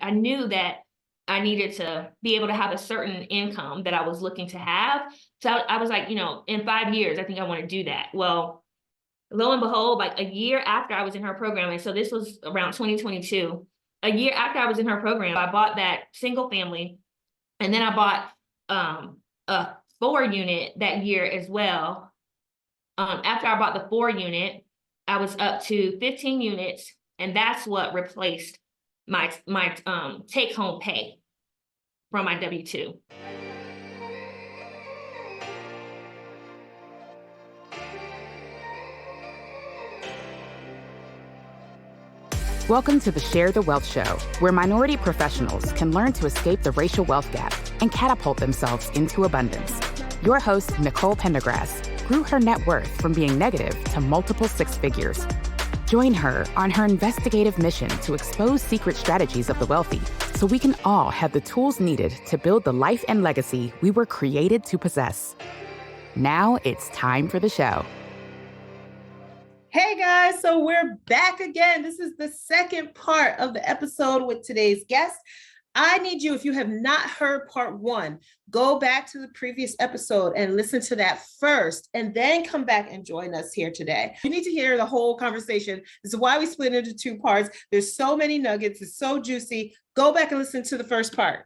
I knew that I needed to be able to have a certain income that I was looking to have. So I was like, in 5 years, I think I want to do that. Well, lo and behold, like a year after I was in her program, and so this was around 2022, a year after I was in her program, I bought that single family, and then I bought a 4-unit that year as well. After I bought the 4-unit, I was up to 15 units, and that's what replaced my take home pay from my W-2. Welcome to the Share the Wealth Show, where minority professionals can learn to escape the racial wealth gap and catapult themselves into abundance. Your host, Nicole Pendergrass, grew her net worth from being negative to multiple 6 figures. Join her on her investigative mission to expose secret strategies of the wealthy so we can all have the tools needed to build the life and legacy we were created to possess. Now it's time for the show. Hey guys, so we're back again. This is the second part of the episode with today's guest. I need you, if you have not heard part 1, go back to the previous episode and listen to that first, and then come back and join us here today. You need to hear the whole conversation. This is why we split into 2 parts. There's so many nuggets. It's so juicy. Go back and listen to the first part.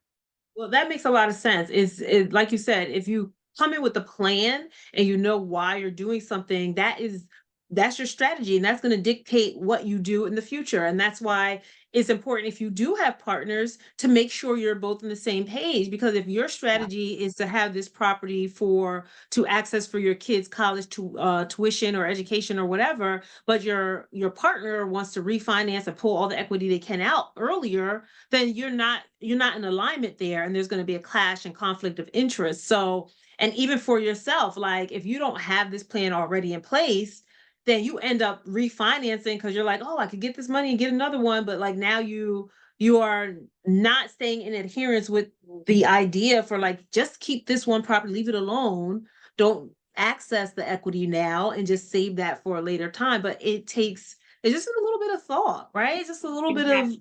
Well, that makes a lot of sense. It's like you said, if you come in with a plan and you know why you're doing something, that's your strategy, and that's going to dictate what you do in the future. And that's why it's important, if you do have partners, to make sure you're both on the same page. Because if your strategy is to have this property to access for your kids' college tuition or education or whatever, but your partner wants to refinance and pull all the equity they can out earlier, then you're not in alignment there, and there's going to be a clash and conflict of interest. So, and even for yourself, like if you don't have this plan already in place, then you end up refinancing because you're like, oh, I could get this money and get another one. But like now you are not staying in adherence with the idea for like, just keep this one property, leave it alone. Don't access the equity now and just save that for a later time. But it's just a little bit of thought, right? It's just a little bit of,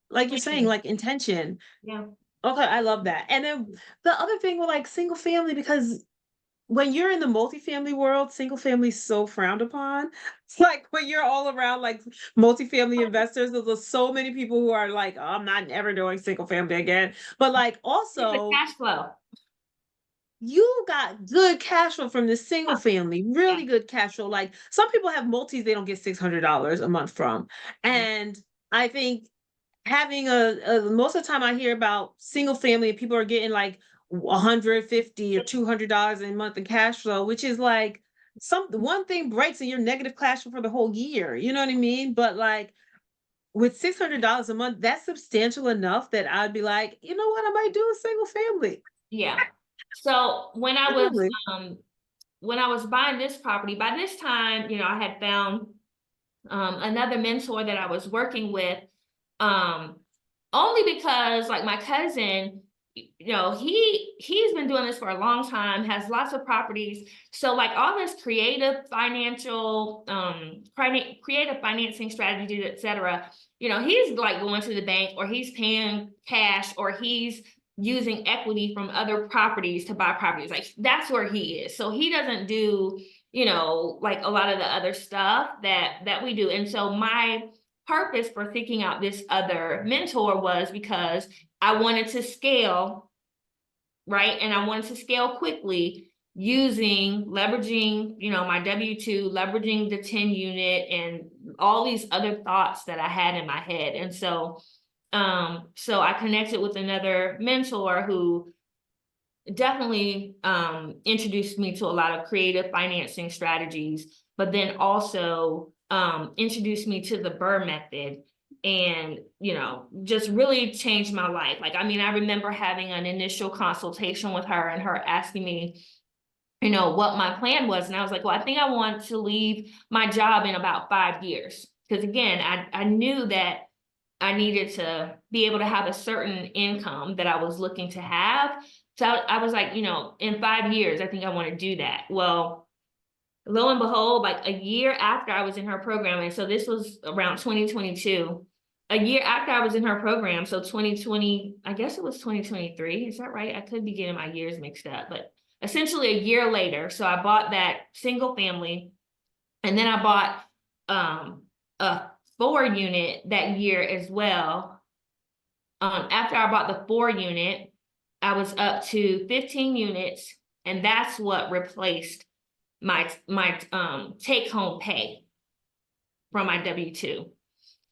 like you're saying, like intention. Yeah. Okay, I love that. And then the other thing with like single family, because when you're in the multifamily world, single family is so frowned upon. It's like when you're all around like multifamily investors, there's so many people who are like, oh, I'm not ever doing single family again. But like also cash flow. You got good cash flow from the single family, really good cash flow. Like some people have multis, they don't get $600 a month from. And I think having most of the time I hear about single family, people are getting like $150 or $200 a month in cash flow, which is like one thing breaks and you're negative cash flow for the whole year. You know what I mean? But like with $600 a month, that's substantial enough that I'd be like, you know what, I might do a single family. Yeah. So when I was buying this property, by this time, I had found another mentor that I was working with, only because like my cousin, he's been doing this for a long time, has lots of properties. So like all this creative financial, creative financing strategies, et cetera, he's like going to the bank, or he's paying cash, or he's using equity from other properties to buy properties. Like that's where he is. So he doesn't do, like a lot of the other stuff that we do. And so my purpose for seeking out this other mentor was because I wanted to scale, right? And I wanted to scale quickly leveraging, my W-2, leveraging the 10 unit and all these other thoughts that I had in my head. And so I connected with another mentor who definitely introduced me to a lot of creative financing strategies, but then also introduced me to the BRRRR method, and just really changed my life. Like, I mean, I remember having an initial consultation with her and her asking me, what my plan was. And I was like, well, I think I want to leave my job in about 5 years. Because again, I knew that I needed to be able to have a certain income that I was looking to have. So I was like, in 5 years, I think I want to do that. Well, lo and behold, like a year after I was in her program, and so this was around 2022, a year after I was in her program, so 2020, I guess it was 2023, is that right? I could be getting my years mixed up, but essentially a year later, so I bought that single family, and then I bought a 4-unit that year as well. After I bought the 4-unit, I was up to 15 units, and that's what replaced my take-home pay from my W-2.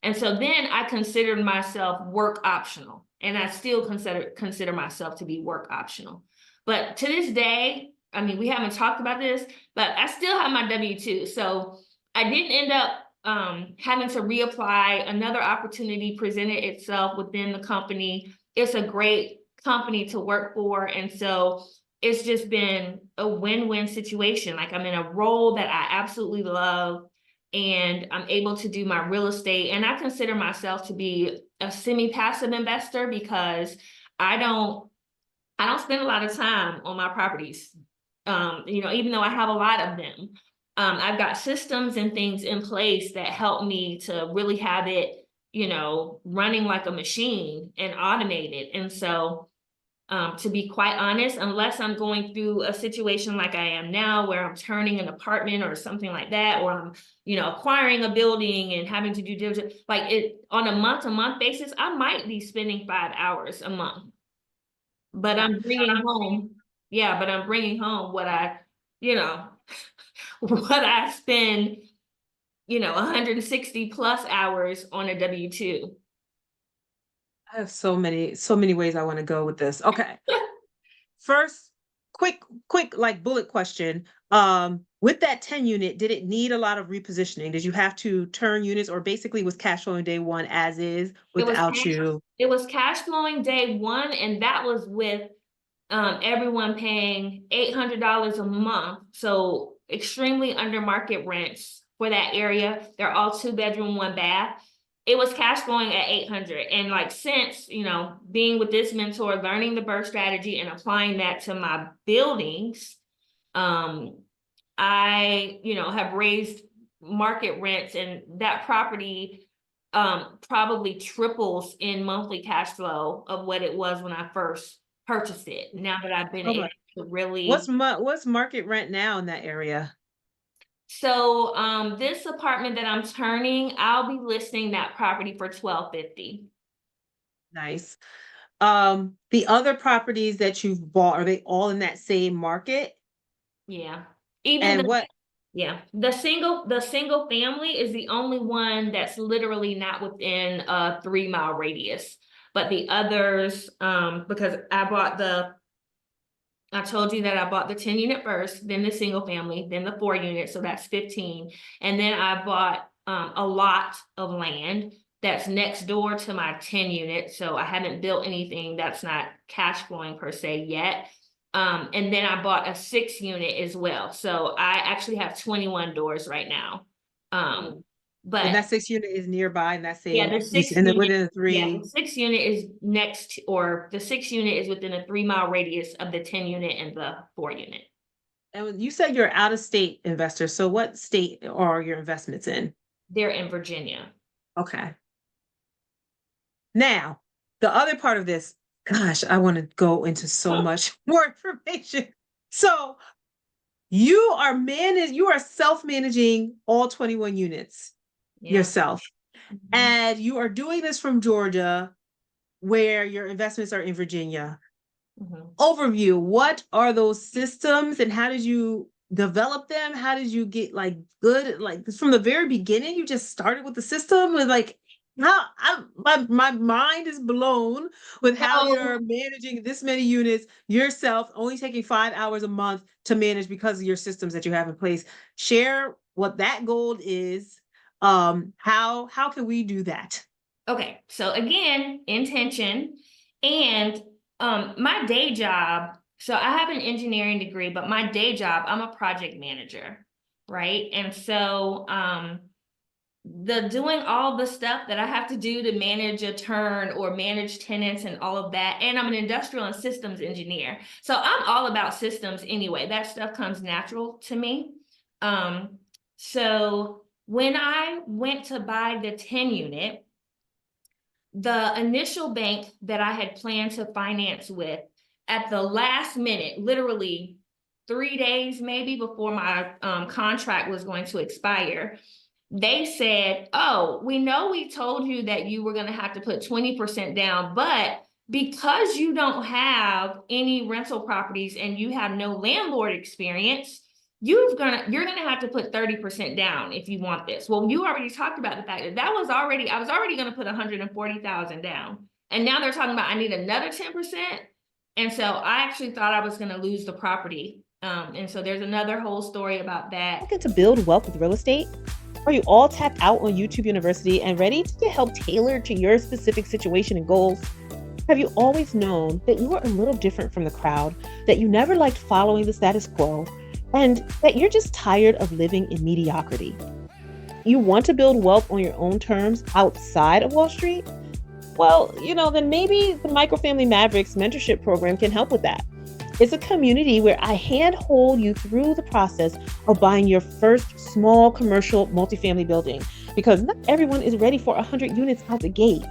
And so then I considered myself work optional, and I still consider myself to be work optional. But to this day, I mean, we haven't talked about this, but I still have my W-2. So I didn't end up having to reapply. Another opportunity presented itself within the company. It's a great company to work for. And so it's just been a win-win situation. Like, I'm in a role that I absolutely love, and I'm able to do my real estate. And I consider myself to be a semi-passive investor because I don't spend a lot of time on my properties. Even though I have a lot of them, I've got systems and things in place that help me to really have it, running like a machine and automated. And so, to be quite honest, unless I'm going through a situation like I am now, where I'm turning an apartment or something like that, or I'm, acquiring a building and having to do diligence, like it on a month-to-month basis, I might be spending 5 hours a month. But I'm bringing home, what I, what I spend, 160 plus hours on a W-2. I have so many ways I want to go with this. Okay. First, quick, like bullet question. With that 10 unit, did it need a lot of repositioning? Did you have to turn units, or basically was cash flowing day one as is without you? It was cash flowing day one, and that was with everyone paying $800 a month. So extremely under market rents for that area. They're all 2-bedroom, 1-bath. It was cash flowing at 800. And like, since, being with this mentor, learning the BRRRR strategy and applying that to my buildings, I, have raised market rents, and that property probably triples in monthly cash flow of what it was when I first purchased it. Now that I've been able to really. What's market rent now in that area? So this apartment that I'm turning, I'll be listing that property for $1,250. Nice. The other properties that you've bought, are they all in that same market? Yeah. The single family is the only one that's literally not within a 3-mile radius. But the others, because I told you that I bought the 10-unit first, then the single family, then the 4-unit, so that's 15. And then I bought a lot of land that's next door to my 10-unit. So I haven't built anything that's not cash flowing per se yet. And then I bought a 6-unit as well. So I actually have 21 doors right now. But and that 6-unit is nearby, and that's the 6-unit, within 3. Yeah, the 6-unit is the 6-unit is within a 3-mile radius of the 10-unit and the 4-unit. And you said you're out of state investor. So what state are your investments in? They're in Virginia. Okay. Now, the other part of this, gosh, I want to go into so much more information. So you are self-managing all 21 units yourself. Mm-hmm. And you are doing this from Georgia, where your investments are in Virginia. Mm-hmm. Overview, what are those systems and how did you develop them? How did you get good, from the very beginning, you just started with the system with my mind is blown with how you're managing this many units yourself, only taking 5 hours a month to manage because of your systems that you have in place. Share what that goal is. How can we do that? Okay, so again, intention and my day job. So I have an engineering degree, but my day job, I'm a project manager, right? And so doing all the stuff that I have to do to manage a turn or manage tenants and all of that. And I'm an industrial and systems engineer. So I'm all about systems anyway. That stuff comes natural to me. So when I went to buy the 10-unit, the initial bank that I had planned to finance with, at the last minute, literally 3 days maybe before my contract was going to expire, they said, oh, we know we told you that you were going to have to put 20% down, but because you don't have any rental properties and you have no landlord experience, you're gonna have to put 30% down if you want this. Well, you already talked about the fact that I was already gonna put 140,000 down. And now they're talking about I need another 10%. And so I actually thought I was gonna lose the property. And so there's another whole story about that. Looking to build wealth with real estate? Are you all tapped out on YouTube University and ready to get help tailored to your specific situation and goals? Have you always known that you are a little different from the crowd, that you never liked following the status quo, and that you're just tired of living in mediocrity? You want to build wealth on your own terms outside of Wall Street? Well, then maybe the Microfamily Mavericks mentorship program can help with that. It's a community where I handhold you through the process of buying your first small commercial multifamily building, because not everyone is ready for 100 units out the gate.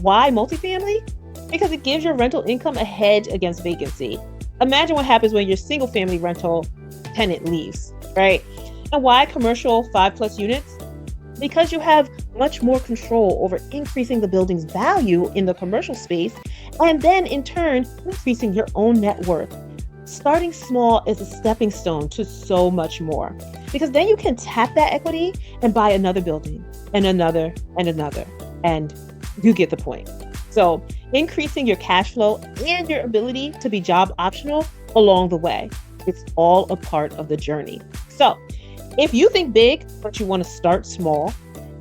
Why multifamily? Because it gives your rental income a hedge against vacancy. Imagine what happens when your single family rental tenant leaves, right? And why commercial 5+ units? Because you have much more control over increasing the building's value in the commercial space, and then in turn, increasing your own net worth. Starting small is a stepping stone to so much more, because then you can tap that equity and buy another building and another and another, and you get the point. So increasing your cash flow and your ability to be job optional along the way. It's all a part of the journey. So if you think big, but you want to start small,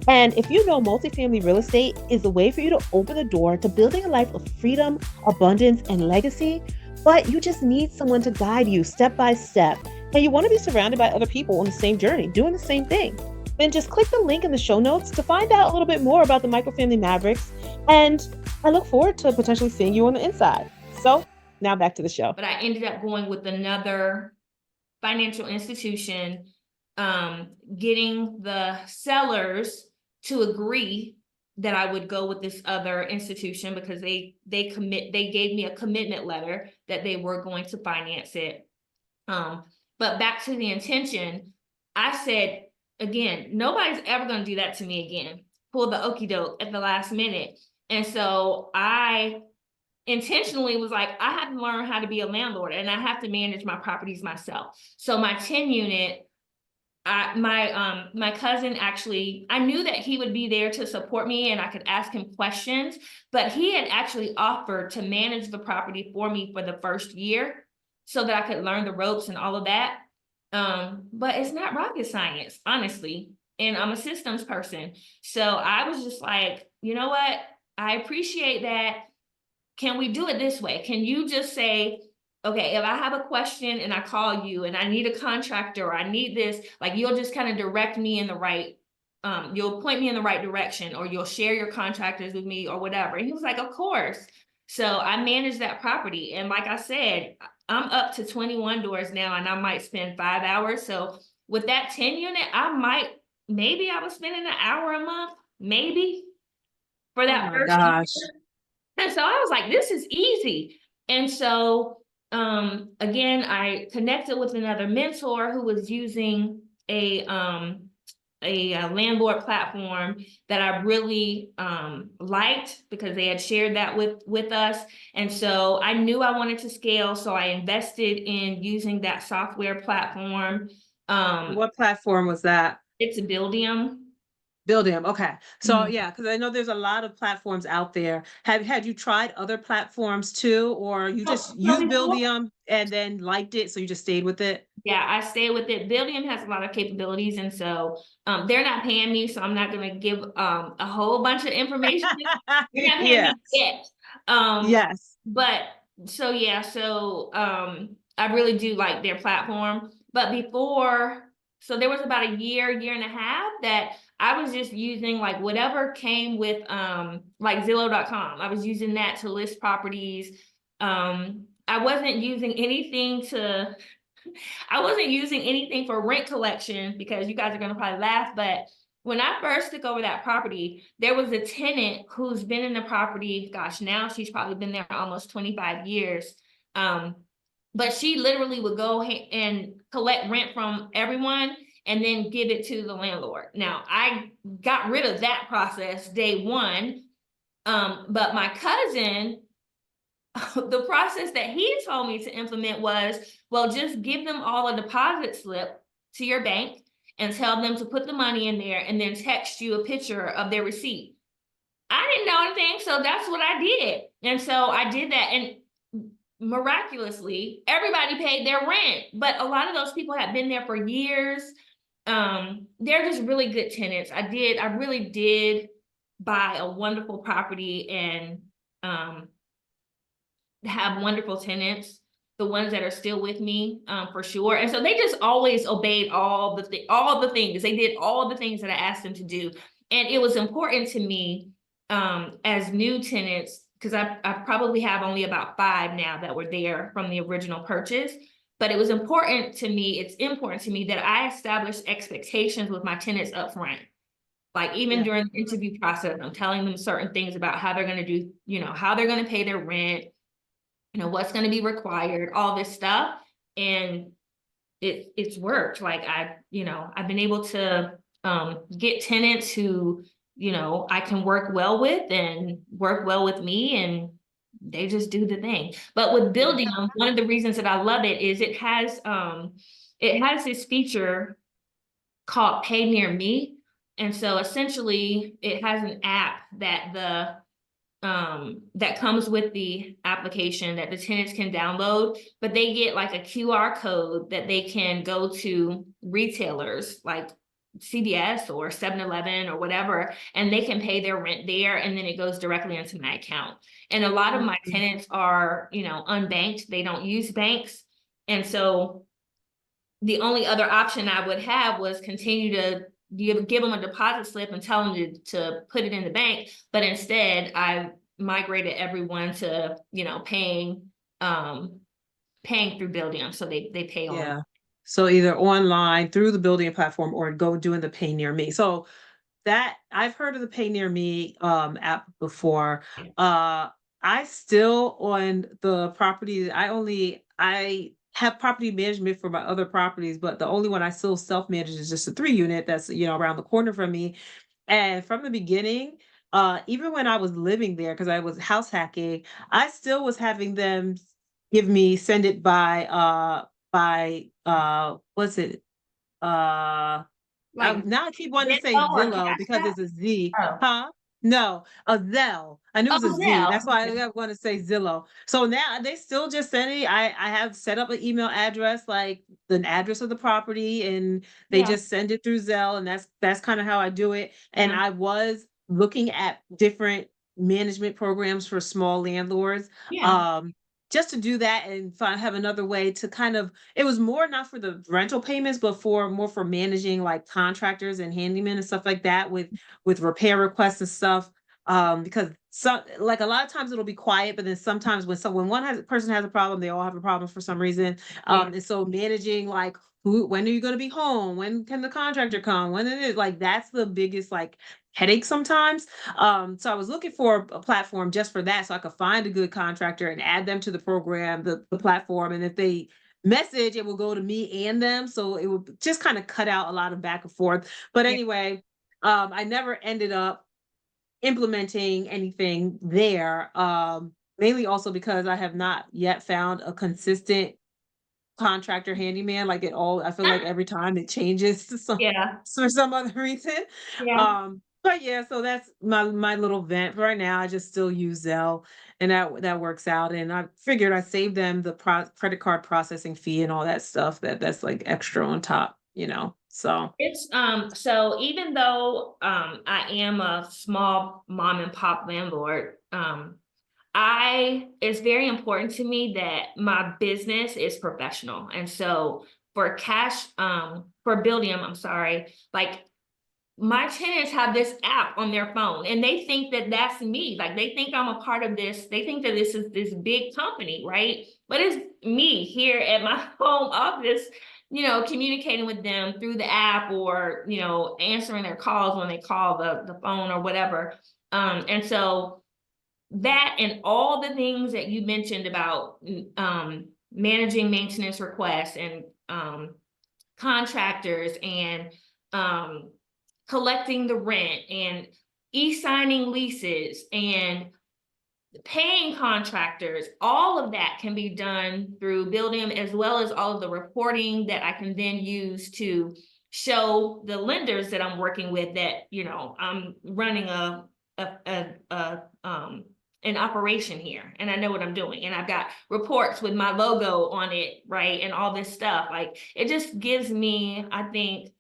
and if you know multifamily real estate is the way for you to open the door to building a life of freedom, abundance, and legacy, but you just need someone to guide you step by step, and you want to be surrounded by other people on the same journey, doing the same thing, then just click the link in the show notes to find out a little bit more about the Microfamily Mavericks. And I look forward to potentially seeing you on the inside. So now back to the show. But I ended up going with another financial institution, getting the sellers to agree that I would go with this other institution because they gave me a commitment letter that they were going to finance it. But back to the intention, I said, again, nobody's ever going to do that to me again. Pull the okie doke at the last minute. And so I intentionally was like, I have to learn how to be a landlord and I have to manage my properties myself. So my 10 unit, my cousin actually, I knew that he would be there to support me and I could ask him questions, but he had actually offered to manage the property for me for the first year so that I could learn the ropes and all of that. But it's not rocket science, honestly. And I'm a systems person. So I was just like, you know what? I appreciate that. Can we do it this way? Can you just say, okay, if I have a question and I call you and I need a contractor or I need this, like you'll just kind of direct me in the right, you'll point me in the right direction or you'll share your contractors with me or whatever. And he was like, of course. So I managed that property. And like I said, I'm up to 21 doors now and I might spend 5 hours. So with that 10 unit, maybe I was spending an hour a month, maybe for that first year. And so I was like, this is easy. And so again, I connected with another mentor who was using a landlord platform that I really liked because they had shared that with us. And so I knew I wanted to scale. So I invested in using that software platform. What platform was that? It's a Buildium. Buildium. Okay. So yeah, because I know there's a lot of platforms out there. Had you tried other platforms too, or you just used Buildium and then liked it, so you just stayed with it? Yeah, I stayed with it. Buildium has a lot of capabilities, and so they're not paying me, so I'm not going to give a whole bunch of information. They're not paying me yet. Yes. But so yeah, so I really do like their platform. But before, so there was about a year and a half that I was just using like whatever came with like Zillow.com. I was using that to list properties. I wasn't using anything for rent collection because you guys are gonna probably laugh, but when I first took over that property, there was a tenant who's been in the property, gosh, now she's probably been there almost 25 years. But she literally would go and collect rent from everyone and then give it to the landlord. Now, I got rid of that process day one. But my cousin, the process that he told me to implement was, well, just give them all a deposit slip to your bank and tell them to put the money in there and then text you a picture of their receipt. I didn't know anything, so that's what I did. And so I did that, and miraculously, everybody paid their rent. But a lot of those people have been there for years. They're just really good tenants. I really did buy a wonderful property and have wonderful tenants, the ones that are still with me, for sure. And so they just always obeyed all the things. They did all the things that I asked them to do. And it was important to me, as new tenants, because I probably have only about 5 now that were there from the original purchase. But it was important to me, it's important to me that I establish expectations with my tenants up front. Like even during the interview process, I'm telling them certain things about how they're going to do, how they're going to pay their rent, what's going to be required, all this stuff. And it's worked. Like I've been able to get tenants who, I can work well with and work well with me, and they just do the thing. But with Buildium, one of the reasons that I love it is it has this feature called PayNearMe. And so essentially it has an app that that comes with the application that the tenants can download, but they get like a QR code that they can go to retailers like CVS or 7-Eleven or whatever, and they can pay their rent there, and then it goes directly into my account. And a lot of my tenants are, unbanked. They don't use banks. And so the only other option I would have was continue to give them a deposit slip and tell them to put it in the bank. But instead, I migrated everyone to, paying through Buildium. So they pay on. So either online through the Buildium platform or go doing the PayNearMe. So that I've heard of the PayNearMe app before. I still on the property. I have property management for my other properties, but the only one I still self-manage is just a 3-unit that's, around the corner from me. And from the beginning, even when I was living there, because I was house hacking, I still was having them send it by what's it? Now I keep wanting to say Zillow because it's a Z. Oh. Huh? No, a Zelle. I knew it was a Z. Zelle. That's why I want to say Zillow. So now they still just send it. I have set up an email address, like the address of the property, and they just send it through Zelle, and that's kind of how I do it. And I was looking at different management programs for small landlords. Just to do that and have another way to it was more not for the rental payments, but more for managing like contractors and handymen and stuff like that with repair requests and stuff. Because like a lot of times it'll be quiet, but then sometimes when one person has a problem, they all have a problem for some reason. And so managing like when are you going to be home? When can the contractor come? When it is like, that's the biggest like headache sometimes. So I was looking for a platform just for that, so I could find a good contractor and add them to the program, the platform. And if they message, it will go to me and them. So it would just kind of cut out a lot of back and forth. But anyway, I never ended up implementing anything there. Mainly also because I have not yet found a consistent contractor handyman. Like I feel like every time it changes to for some other reason. But so that's my little vent. Right now, I just still use Zelle, and that works out. And I figured I saved them the credit card processing fee and all that stuff. That's like extra on top, So it's so even though I am a small mom and pop landlord, it's very important to me that my business is professional. And so for Buildium, like my tenants have this app on their phone and they think that that's me. Like they think I'm a part of this. They think that this is this big company, right? But it's me here at my home office, communicating with them through the app or, answering their calls when they call the phone or whatever. And so that and all the things that you mentioned about managing maintenance requests and contractors and collecting the rent and e-signing leases and paying contractors, all of that can be done through Buildium, as well as all of the reporting that I can then use to show the lenders that I'm working with that, I'm running an operation here and I know what I'm doing. And I've got reports with my logo on it, right? And all this stuff. Like it just gives me, I think,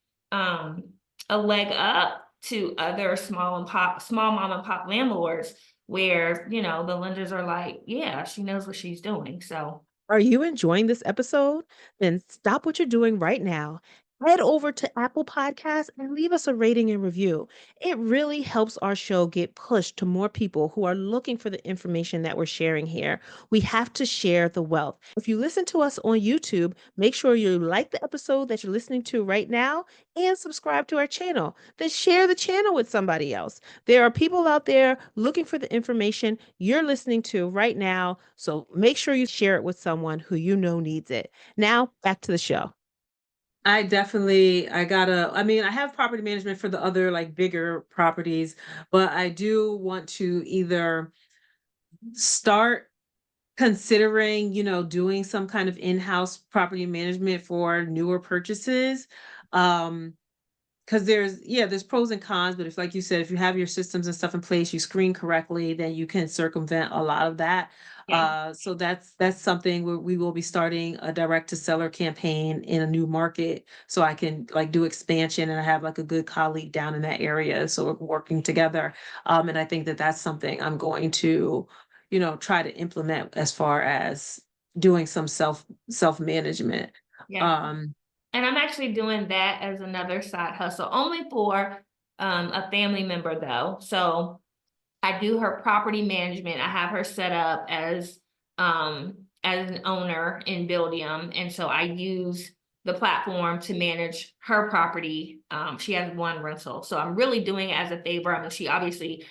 a leg up to other small mom and pop landlords where, the lenders are like, yeah, she knows what she's doing. So Are you enjoying this episode? Then stop what you're doing right now. Head over to Apple Podcasts and leave us a rating and review. It really helps our show get pushed to more people who are looking for the information that we're sharing here. We have to share the wealth. If you listen to us on YouTube, make sure you like the episode that you're listening to right now and subscribe to our channel. Then share the channel with somebody else. There are people out there looking for the information you're listening to right now. So make sure you share it with someone who you know needs it. Now, back to the show. I have property management for the other like bigger properties, but I do want to either start considering, doing some kind of in-house property management for newer purchases. Because there's pros and cons, but if, like you said, if you have your systems and stuff in place, you screen correctly, then you can circumvent a lot of that. yeah. So that's something where we will be starting a direct to seller campaign in a new market, so I can like do expansion, and I have like a good colleague down in that area, so we're working together. And I think that that's something I'm going to, try to implement as far as doing some self management. Yeah. And I'm actually doing that as another side hustle, only for a family member though. So I do her property management. I have her set up as an owner in Buildium. And so I use the platform to manage her property. She has one rental. So I'm really doing it as a favor. I mean, she obviously,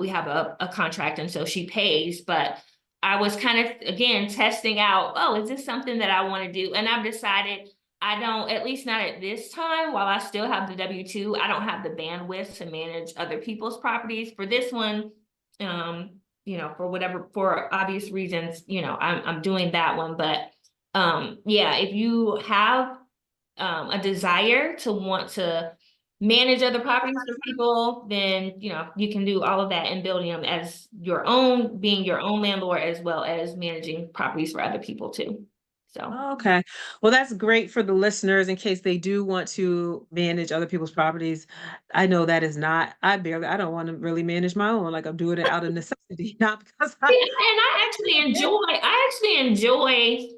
we have a contract and so she pays, but I was kind of, again, testing out, oh, is this something that I want to do? And I've decided I don't, at least not at this time, while I still have the W-2, I don't have the bandwidth to manage other people's properties. For this one, for obvious reasons, I'm doing that one. But yeah, if you have a desire to want to manage other properties for people, then you can do all of that and building them as your own, being your own landlord, as well as managing properties for other people too. So Okay. Well, that's great for the listeners in case they do want to manage other people's properties. I know that is not, I don't want to really manage my own. Like I'm doing it out of necessity, not because yeah, and I actually enjoy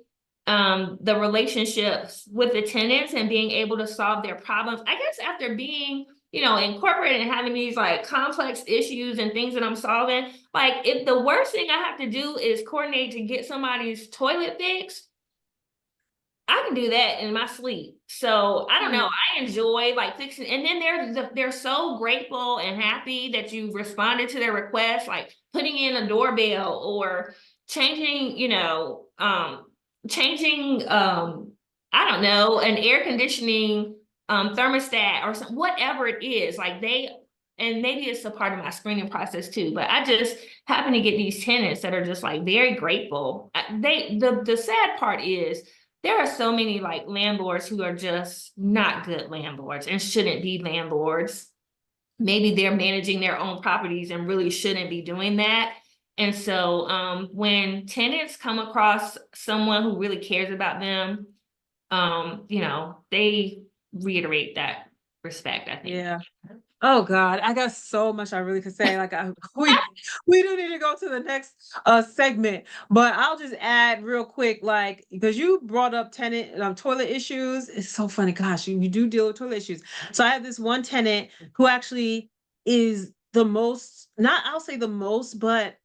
the relationships with the tenants and being able to solve their problems. I guess after being, in corporate and having these like complex issues and things that I'm solving, like if the worst thing I have to do is coordinate to get somebody's toilet fixed, I can do that in my sleep. So I don't know. I enjoy like fixing, and then they're so grateful and happy that you responded to their request, like putting in a doorbell or changing, I don't know, an air conditioning thermostat or something, whatever it is. And maybe it's a part of my screening process too, but I just happen to get these tenants that are just like very grateful. The sad part is there are so many like landlords who are just not good landlords and shouldn't be landlords. Maybe they're managing their own properties and really shouldn't be doing that. And so when tenants come across someone who really cares about them, they reiterate that respect, I think. Yeah. Oh God, I got so much I really could say. Like we do need to go to the next segment, but I'll just add real quick, like because you brought up tenant toilet issues. It's so funny. Gosh, you do deal with toilet issues. So I have this one tenant who actually is the most, not I'll say the most, but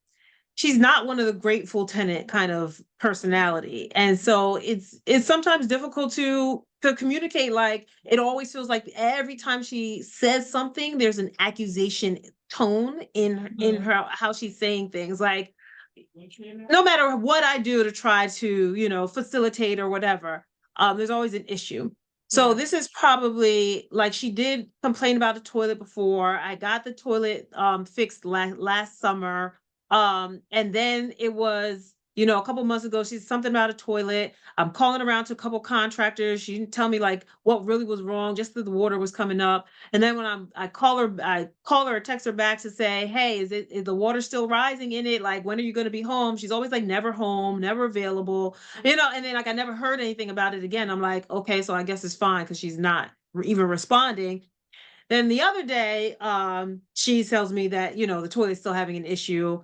she's not one of the grateful tenant kind of personality. And so it's sometimes difficult to communicate. Like it always feels like every time she says something, there's an accusation tone in her how she's saying things. Like no matter what I do to try to, facilitate or whatever, there's always an issue. So Yeah. this is probably like she did complain about the toilet before. I got the toilet fixed last summer. And then it was, a couple months ago, she's something about a toilet. I'm calling around to a couple contractors. She didn't tell me like what really was wrong, just that the water was coming up. And then when I call her or text her back to say, hey, is the water still rising in it? Like, when are you going to be home? She's always like never home, never available, and then like I never heard anything about it again. I'm like, okay, so I guess it's fine because she's not even responding. Then the other day, she tells me that, the toilet's still having an issue.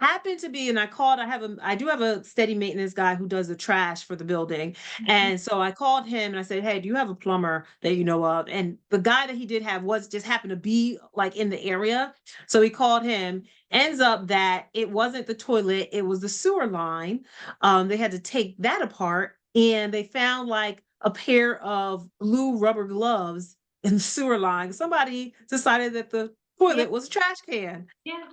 Happened to be, and I do have a steady maintenance guy who does the trash for the building. And so I called him and I said, hey, do you have a plumber that you know of? And the guy that he did have was just happened to be like in the area. So he called him. Ends up that it wasn't the toilet, it was the sewer line. They had to take that apart and they found like a pair of blue rubber gloves in the sewer line. Somebody decided that the Yeah. toilet was a trash can. Yeah.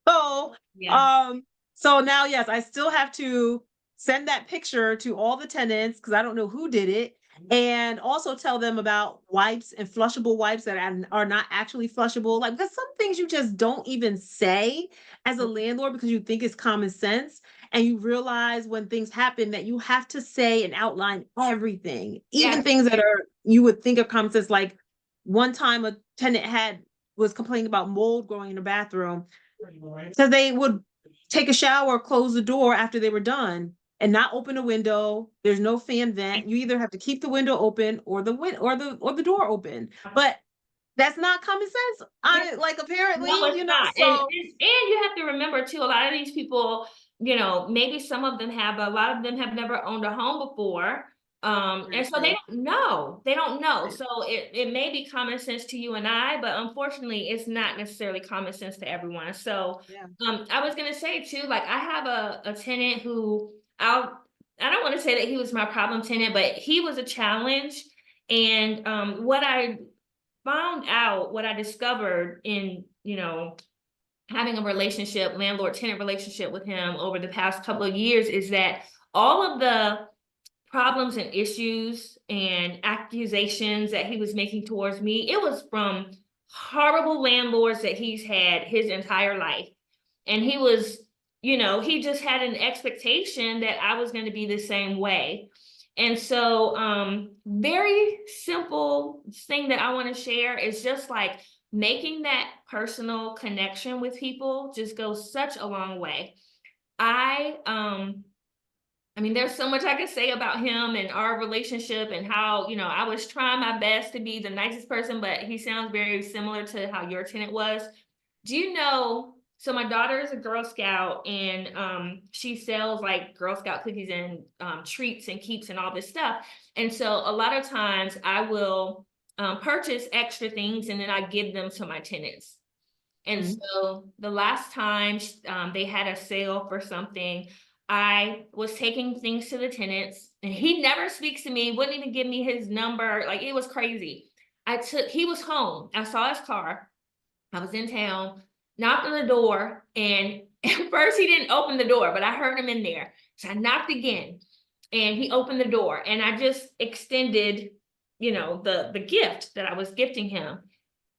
So, Yeah. so now, yes, I still have to send that picture to all the tenants because I don't know who did it, and also tell them about wipes and flushable wipes that are not actually flushable. Like, because some things you just don't even say as a landlord because you think it's common sense, and you realize when things happen that you have to say and outline everything, even Yeah. things that are you would think are common sense. Like one time, a tenant was complaining about mold growing in the bathroom. So they would take a shower, close the door after they were done, and not open a window. There's no fan vent. You either have to keep the window open or the door open. But that's not common sense. Like apparently, No, it's not. And, so and you have to remember too, a lot of these people, maybe some of them have, but a lot of them have never owned a home before. And so they don't know. They don't know. So it may be common sense to you and I, but unfortunately, it's not necessarily common sense to everyone. So yeah. I was gonna say too, like I have a tenant who I don't want to say that he was my problem tenant, but he was a challenge. And what I discovered in, having a relationship, landlord tenant relationship with him over the past couple of years is that all of the problems and issues and accusations that he was making towards me, it was from horrible landlords that he's had his entire life. And he was, he just had an expectation that I was going to be the same way. And so, very simple thing that I want to share is just like making that personal connection with people just goes such a long way. I mean, there's so much I could say about him and our relationship and how, I was trying my best to be the nicest person, but he sounds very similar to how your tenant was. Do you know? So my daughter is a Girl Scout and she sells like Girl Scout cookies and treats and keeps and all this stuff. And so a lot of times I will purchase extra things and then I give them to my tenants. And so the last time they had a sale for something, I was taking things to the tenants and he never speaks to me, wouldn't even give me his number. Like it was crazy. He was home. I saw his car. I was in town, knocked on the door, and at first he didn't open the door, but I heard him in there. So I knocked again and he opened the door and I just extended, the gift that I was gifting him.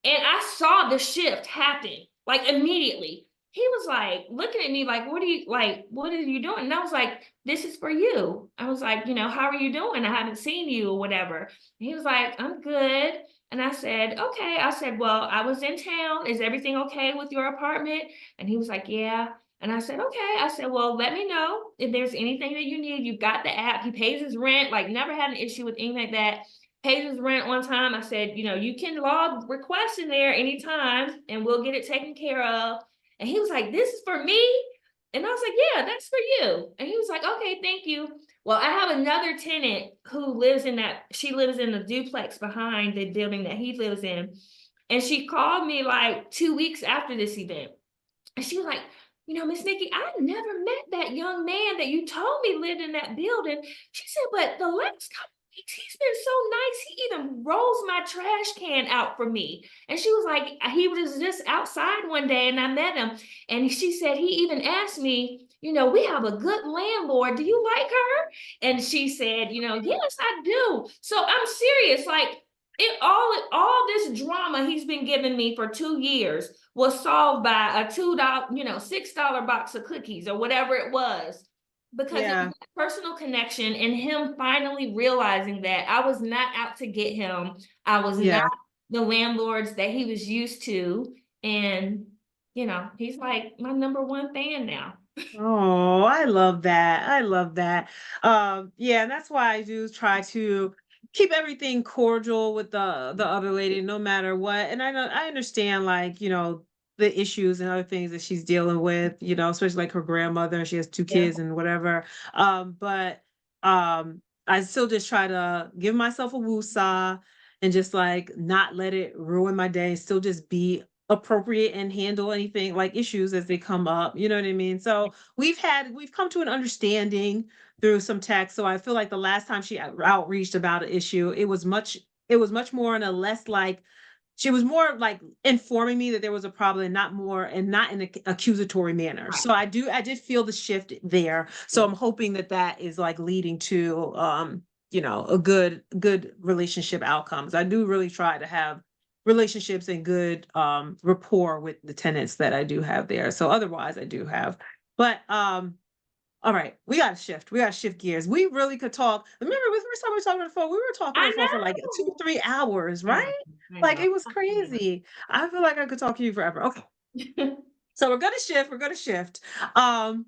And I saw the shift happen like immediately. He was like looking at me like, what are you doing? And I was like, this is for you. I was like, how are you doing? I haven't seen you or whatever. And he was like, I'm good. And I said, okay. I said, well, I was in town. Is everything okay with your apartment? And he was like, yeah. And I said, okay. I said, well, let me know if there's anything that you need. You've got the app. He pays his rent, like never had an issue with anything like that. paid his rent one time. I said, you know, you can log requests in there anytime and we'll get it taken care of. And he was like, this is for me? And I was like, yeah, that's for you. And he was like, okay, thank you. Well, I have another tenant who lives in she lives in the duplex behind the building that he lives in. And she called me like 2 weeks after this event. And she was like, you know, Miss Nikki, I never met that young man that you told me lived in that building. She said, but the last couple weeks, he's been so nice. He even rolls my trash can out for me. And she was like, he was just outside one day and I met him. And she said, he even asked me, you know, we have a good landlord. Do you like her? And she said, you know, yes, I do. So I'm serious. Like, all this drama he's been giving me for 2 years was solved by a $2, you know, $6 box of cookies or whatever it was, because it was a personal connection and him finally realizing that I was not out to get him. I was not the landlords that he was used to. And, you know, he's like my #1 fan now. Oh, I love that. I love that. Yeah, and that's why I do try to keep everything cordial with the other lady, no matter what. And I know I understand, like, you know, the issues and other things that she's dealing with, you know, especially like her grandmother, and she has 2 Yeah. kids and whatever. But I still just try to give myself a woosah and just like not let it ruin my day, still just be appropriate and handle anything like issues as they come up. You know what I mean? So we've come to an understanding through some text. So I feel like the last time she outreached about an issue, it was much more in a less like, she was more like informing me that there was a problem, and not in an accusatory manner. Right. So I did feel the shift there. So I'm hoping that that is like leading to you know, a good relationship outcomes. I do really try to have relationships and good rapport with the tenants that I do have there. So otherwise I do have. But all right, we gotta shift. We gotta shift gears. We really could talk. Remember the first time we were talking on the phone, we were talking on I the phone for like know. 2-3 hours, I right? Like know. it was crazy. I feel like I could talk to you forever. Okay. So we're gonna shift. We're gonna shift. Um,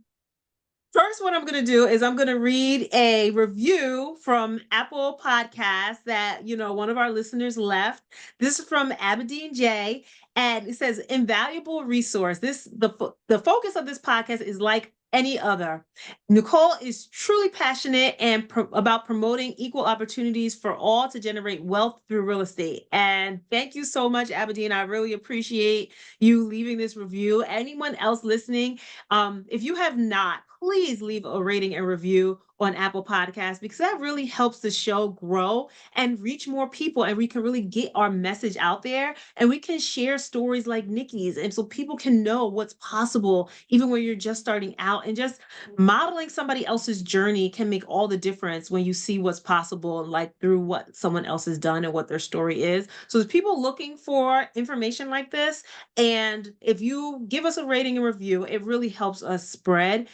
First, what I'm going to do is I'm going to read a review from Apple Podcasts that, you know, one of our listeners left. This is from Aberdeen J, and it says, invaluable resource. The focus of this podcast is like any other. Nicole is truly passionate and about promoting equal opportunities for all to generate wealth through real estate. And thank you so much, Aberdeen. I really appreciate you leaving this review. Anyone else listening, if you have not, please leave a rating and review on Apple Podcasts, because that really helps the show grow and reach more people, and we can really get our message out there, and we can share stories like Nikki's, and so people can know what's possible even when you're just starting out. And just modeling somebody else's journey can make all the difference when you see what's possible, like through what someone else has done and what their story is. So there's people looking for information like this, and if you give us a rating and review, it really helps us spread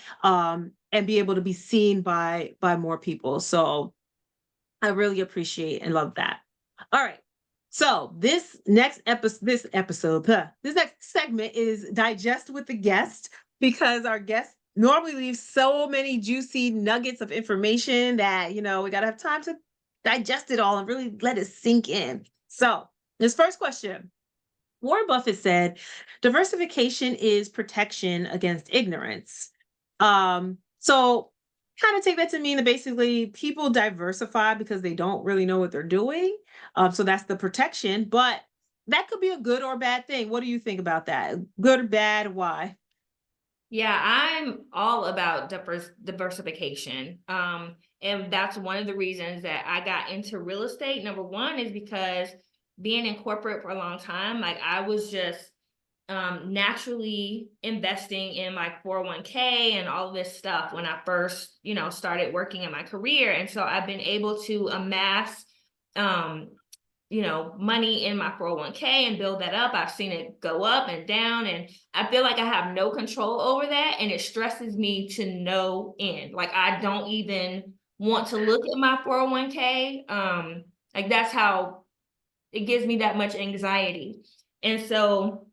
and be able to be seen by more people. So I really appreciate and love that. All right. So this next segment is Digest with the Guest, because our guest normally leaves so many juicy nuggets of information that, you know, we got to have time to digest it all and really let it sink in. So this first question, Warren Buffett said, diversification is protection against ignorance. So kind of take that to mean that basically people diversify because they don't really know what they're doing. So that's the protection, but that could be a good or bad thing. What do you think about that? Good or bad? Why? Yeah, I'm all about diversification. And that's one of the reasons that I got into real estate. #1 is because being in corporate for a long time, like I was just naturally investing in my 401k and all of this stuff when I first, you know, started working in my career. And so I've been able to amass, you know, money in my 401k and build that up. I've seen it go up and down, and I feel like I have no control over that. And it stresses me to no end. Like I don't even want to look at my 401k. Like that's how it gives me that much anxiety. And so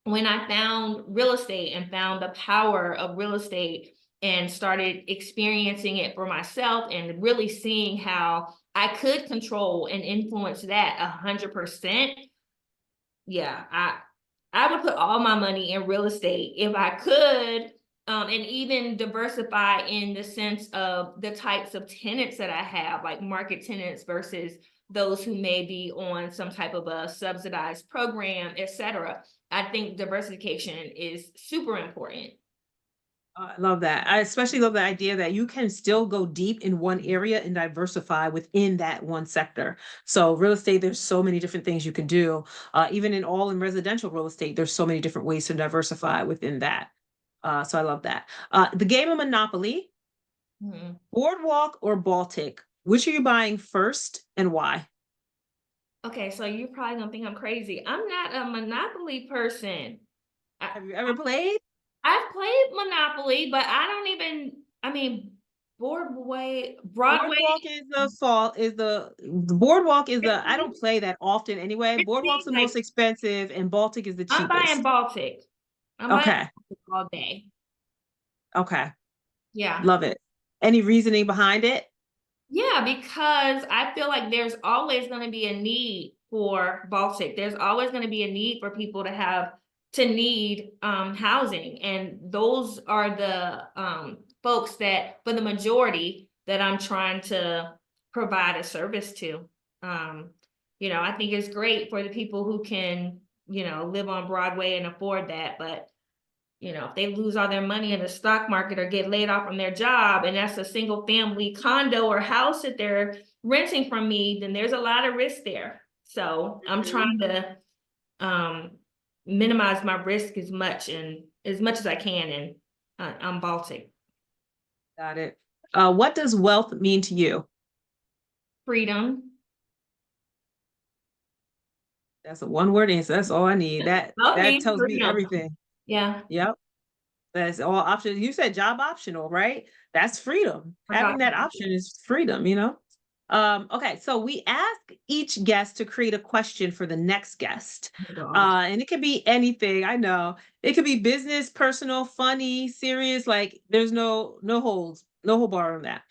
when I found real estate and found the power of real estate and started experiencing it for myself and really seeing how I could control and influence that 100%, yeah, I would put all my money in real estate if I could, and even diversify in the sense of the types of tenants that I have, like market tenants versus those who may be on some type of a subsidized program, etc. I think diversification is super important. I love that. I especially love the idea that you can still go deep in one area and diversify within that one sector. So real estate, there's so many different things you can do. Even in residential real estate, there's so many different ways to diversify within that. So I love that. The game of Monopoly, Mhm. Boardwalk or Baltic, which are you buying first and why? Okay, so you're probably gonna think I'm crazy. I'm not a Monopoly person. Have you ever played? I've played Monopoly, but I mean, Broadway. Boardwalk is the Boardwalk is the I don't play that often anyway. Boardwalk's the most Like, expensive and Baltic is the I'm buying cheapest. Baltic. I'm buying Okay. Baltic all day. Okay. Yeah. Love it. Any reasoning behind it? Yeah, because I feel like there's always going to be a need for Baltic. There's always going to be a need for people to need housing. And those are the folks that, for the majority, that I'm trying to provide a service to. Um, I think it's great for the people who can, live on Broadway and afford that. But if they lose all their money in the stock market or get laid off from their job, and that's a single family condo or house that they're renting from me, then there's a lot of risk there. So I'm trying to minimize my risk as much as I can, and I'm Baltic. Got it. What does wealth mean to you? Freedom. That's a one-word answer. That's all I need. That Wealth that means tells me freedom. everything. Yeah. Yep. That's all options. You said job optional, right? That's freedom. Having that option is freedom, Okay, so we ask each guest to create a question for the next guest. And it could be anything. I know. It could be business, personal, funny, serious, like there's no hold bar on that.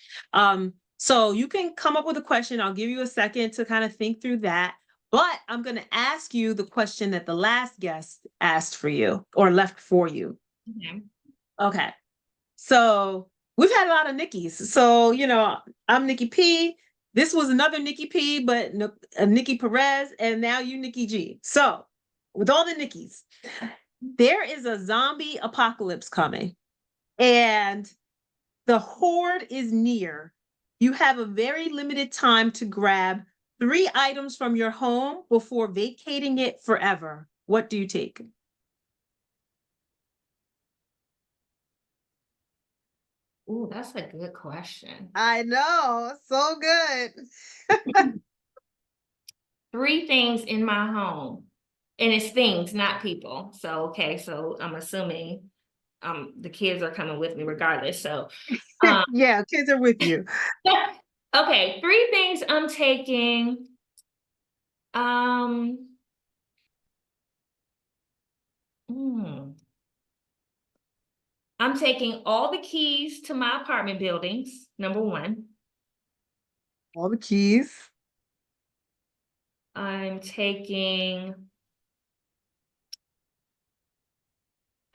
So you can come up with a question. I'll give you a second to kind of think through that. But I'm going to ask you the question that the last guest asked for you or left for you. Okay. Okay. So we've had a lot of Nikkis. So, I'm Nikki P. This was another Nikki P, but Nikki Perez, and now you, Nikki G. So with all the Nikkis, there is a zombie apocalypse coming, and the horde is near. You have a very limited time to grab 3 items from your home before vacating it forever. What do you take? Ooh, that's a good question. I know, so good. 3 things in my home, and it's things, not people. So, okay, so I'm assuming the kids are coming with me regardless. So, Yeah, kids are with you. okay, 3 things I'm taking. I'm taking all the keys to my apartment buildings, number 1. All the keys. I'm taking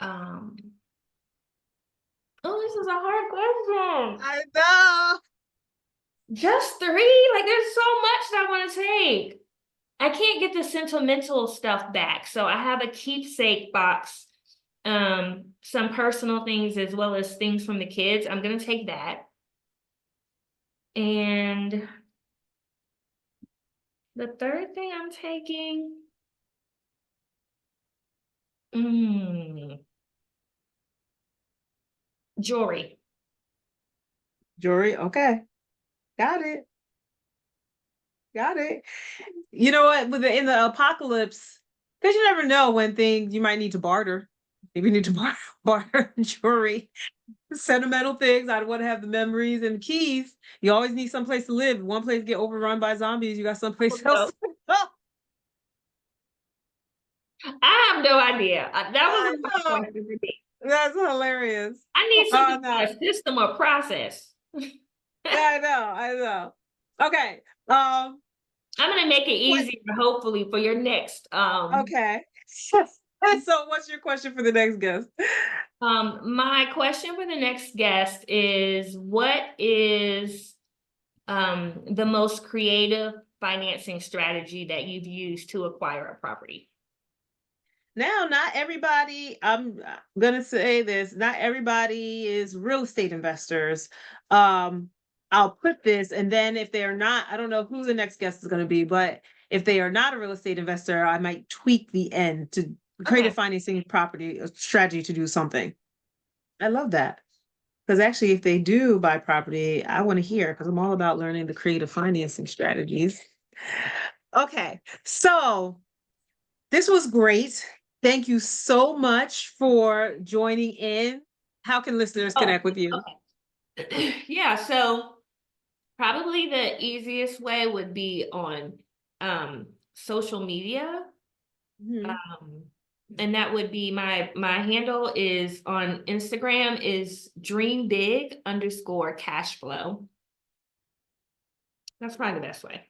oh, this is a hard question. I know. Just 3? Like, there's so much that I want to take. I can't get the sentimental stuff back. So I have a keepsake box, some personal things as well as things from the kids. I'm gonna take that. And the 3rd thing I'm taking, jewelry. Jewelry. Okay. Got it. Got it. You know what? In the apocalypse, because you never know when you might need to barter. Maybe you need to barter jewelry, sentimental things. I want to have the memories and the keys. You always need someplace to live. One place get overrun by zombies, you got someplace else. I have no idea. That was a hard question for me. That's hilarious. I need something a system or process. I know. Okay. I'm gonna make it easier, hopefully, for your next. Okay. So what's your question for the next guest? My question for the next guest is, what is the most creative financing strategy that you've used to acquire a property? Now, not everybody, I'm gonna say this, not everybody is real estate investors. I'll put this, and then if they're not, I don't know who the next guest is gonna be, but if they are not a real estate investor, I might tweak the end to create a financing property a strategy to do something. I love that. Because actually, if they do buy property, I want to hear because I'm all about learning the creative financing strategies. Okay, so this was great. Thank you so much for joining in. How can listeners connect with you? Okay. Yeah, so probably the easiest way would be on social media. Mhm. And that would be my handle is on Instagram is dreambig_cashflow. That's probably the best way.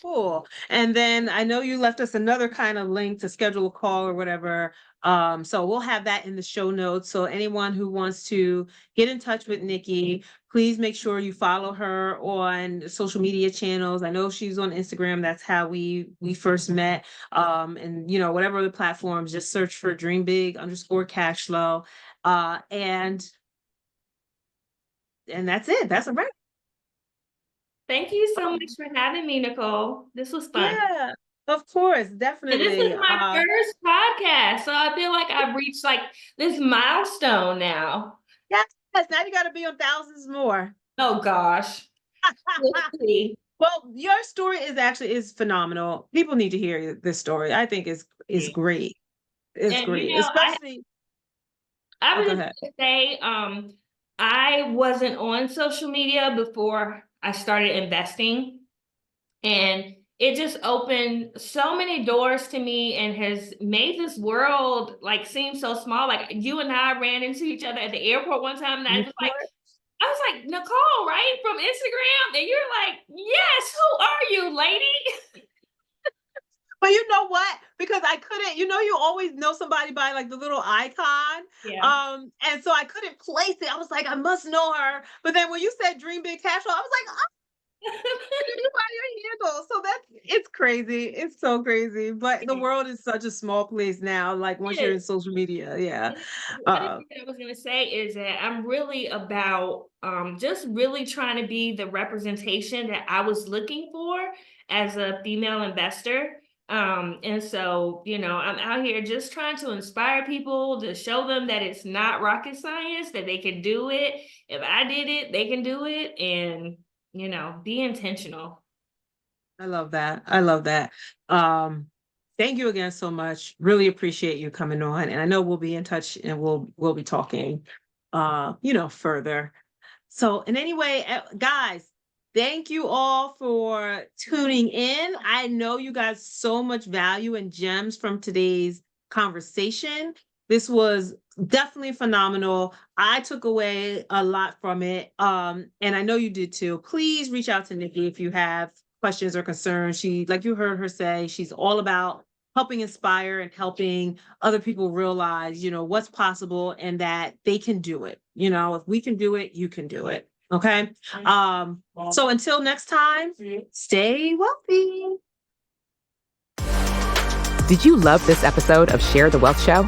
Cool. And then I know you left us another kind of link to schedule a call or whatever. So we'll have that in the show notes. So anyone who wants to get in touch with Nikki, please make sure you follow her on social media channels. I know she's on Instagram. That's how we first met. And you know, whatever other platforms, just search for dreambig_cashflow. And that's it. That's a wrap. Thank you so much for having me, Nicole. This was fun. Yeah, of course, And definitely. this is my first podcast, so I feel like I've reached like this milestone now. Yes, now you got to be on thousands more. Oh gosh. We'll see. Well, your story is phenomenal. People need to hear this story. I think is great. It's And great, you know, especially. I Oh, was go just ahead. gonna say, I wasn't on social media before I started investing, and it just opened so many doors to me and has made this world like seem so small. Like you and I ran into each other at the airport one time, and I was like, Nicole, right? From Instagram. And you're like, yes, who are you, lady? But you know what? Because I couldn't, you always know somebody by like the little icon. Yeah. And so I couldn't place it. I was like, I must know her. But then when you said Dream Big Cash Flow, I was like, you by your handle. So it's crazy. It's so crazy. But the world is such a small place now. Like once you're in social media, yeah. One thing I was gonna say is that I'm really about just really trying to be the representation that I was looking for as a female investor. And so, I'm out here just trying to inspire people to show them that it's not rocket science, that they can do it. If I did it, they can do it. And be intentional. I love that. I love that. Thank you again so much. Really appreciate you coming on. And I know we'll be in touch and we'll be talking further. So in any way, guys, thank you all for tuning in. I know you got so much value and gems from today's conversation. This was definitely phenomenal. I took away a lot from it. And I know you did too. Please reach out to Nikki if you have questions or concerns. She, like you heard her say, she's all about helping inspire and helping other people realize, what's possible and that they can do it. If we can do it, you can do it. Okay. So until next time, stay wealthy. Did you love this episode of Share the Wealth Show?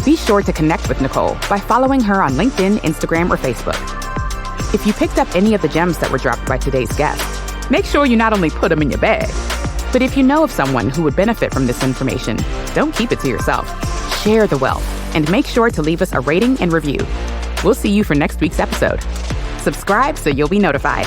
Be sure to connect with Nicole by following her on LinkedIn, Instagram, or Facebook. If you picked up any of the gems that were dropped by today's guest, make sure you not only put them in your bag, but if you know of someone who would benefit from this information, don't keep it to yourself. Share the wealth and make sure to leave us a rating and review. We'll see you for next week's episode. Subscribe so you'll be notified.